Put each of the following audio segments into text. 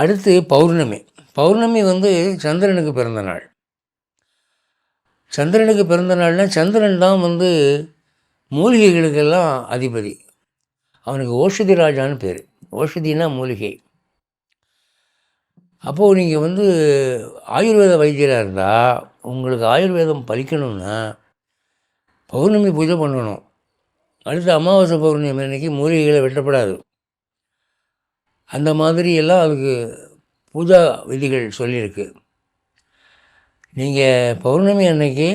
அடுத்து பௌர்ணமி. பௌர்ணமி வந்து சந்திரனுக்கு பிறந்த நாள். சந்திரனுக்கு பிறந்த நாள்னால் சந்திரன் தான் வந்து மூலிகைகளுக்கெல்லாம் அதிபதி. அவனுக்கு ஓஷதி ராஜான்னு பேர். ஓஷதினா மூலிகை. அப்போது நீங்கள் வந்து ஆயுர்வேத வைத்தியராக இருந்தால் உங்களுக்கு ஆயுர்வேதம் பலிக்கணும்னா பௌர்ணமி பூஜை பண்ணணும். அடுத்து அமாவாசை பௌர்ணமி அன்றைக்கி மூலிகைகளை வெட்டப்படாது. அந்த மாதிரி எல்லாம் அதுக்கு பூஜா விதிகள் சொல்லியிருக்கு. நீங்கள் பௌர்ணமி அன்னைக்கு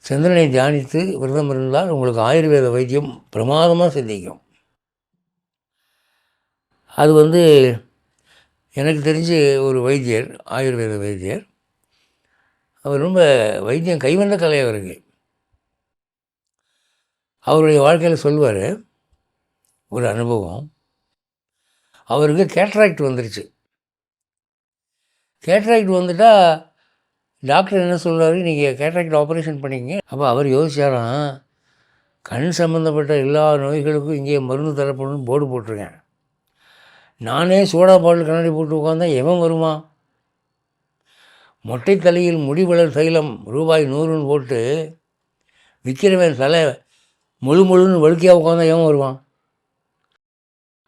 சந்திரனை தியானித்து விரதம் இருந்தால் உங்களுக்கு ஆயுர்வேத வைத்தியம் பிரமாதமாக சித்திக்கும். அது வந்து எனக்கு தெரிஞ்சு ஒரு வைத்தியர், ஆயுர்வேத வைத்தியர், அவர் ரொம்ப வைத்தியம் கைவந்த கலை அவருக்கு. அவருடைய வாழ்க்கையில் சொல்வார் ஒரு அனுபவம். அவருக்கு கேட்ராக்ட் வந்துருச்சு. கேட்ராக்ட் வந்துட்டால் டாக்டர் என்ன சொல்கிறாரு, நீங்கள் கேட்ராக்ட் ஆப்ரேஷன் பண்ணிங்க. அப்போ அவர் யோசிச்சாராம், கண் சம்மந்தப்பட்ட எல்லா நோய்களுக்கும் இங்கே மருந்து தரப்படணும்னு போர்டு போட்டிருக்கேன். நானே சோடா பாட்டில் கண்ணாடி போட்டு உட்காந்தா எவன் வருவான்? மொட்டை தலையில் முடிவளர் தைலம் ரூபாய் 100ன்னு போட்டு விற்கிறவன் தலை முழுன்னு வழுக்கையாக உட்காந்தா எவன் வருவான்?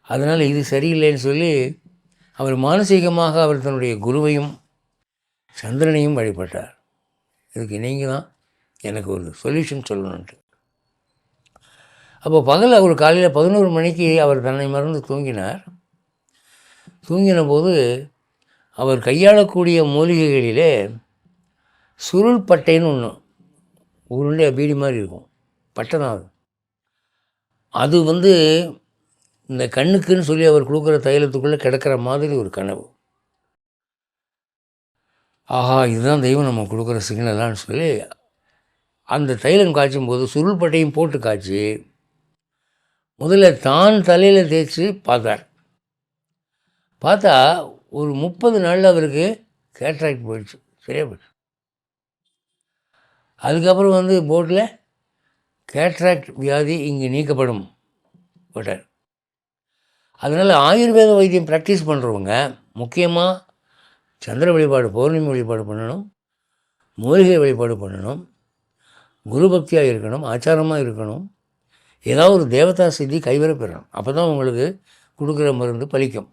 அதனால் இது சரியில்லைன்னு சொல்லி அவர் மானசீகமாக அவர் தன்னுடைய குருவையும் சந்திரனையும் வழிபட்டார். இதுக்கு நீங்கள் தான் எனக்கு ஒரு சொல்யூஷன் சொல்லணுன்ட்டு. அப்போ பகல் அவர் காலையில் 11 மணிக்கு அவர் தன்னை மறந்து தூங்கினார். தூங்கின போது அவர் கையாளக்கூடிய மூலிகைகளிலே சுருள் பட்டைன்னு ஒன்று, உருண்டை பீடி மாதிரி இருக்கும், பட்டை தான் அது. அது வந்து இந்த கண்ணுக்குன்னு சொல்லி அவர் கொடுக்குற தைலத்துக்குள்ளே கிடக்கிற மாதிரி ஒரு கனவு. ஆஹா, இதுதான் தெய்வம் நம்ம கொடுக்குற சிக்னலான்னு சொல்லி அந்த தைலம் காய்ச்சும் போது சுருள் பட்டையும் போட்டு காய்ச்சி முதல்ல தான் தலையில் தேய்ச்சி பார்த்தார். பார்த்தா ஒரு 30 நாளில் அவருக்கு கேட்ராக்ட் போயிடுச்சு, சரியாக போயிடுச்சு. அதுக்கப்புறம் வந்து போர்டில் கேட்ராக்ட் வியாதி இங்கே நீக்கப்படும் போட்டார். அதனால் ஆயுர்வேத வைத்தியம் ப்ராக்டிஸ் பண்ணுறவங்க முக்கியமாக சந்திர வழிபாடு, பௌர்ணமி வழிபாடு பண்ணணும், மூலிகை வழிபாடு பண்ணணும், குரு பக்தியாக இருக்கணும், ஆச்சாரமாக இருக்கணும், ஏதாவது ஒரு தேவதா சித்தி கைவர பெறணும். அப்போ தான் உங்களுக்கு கொடுக்குற மருந்து பலிக்கும்.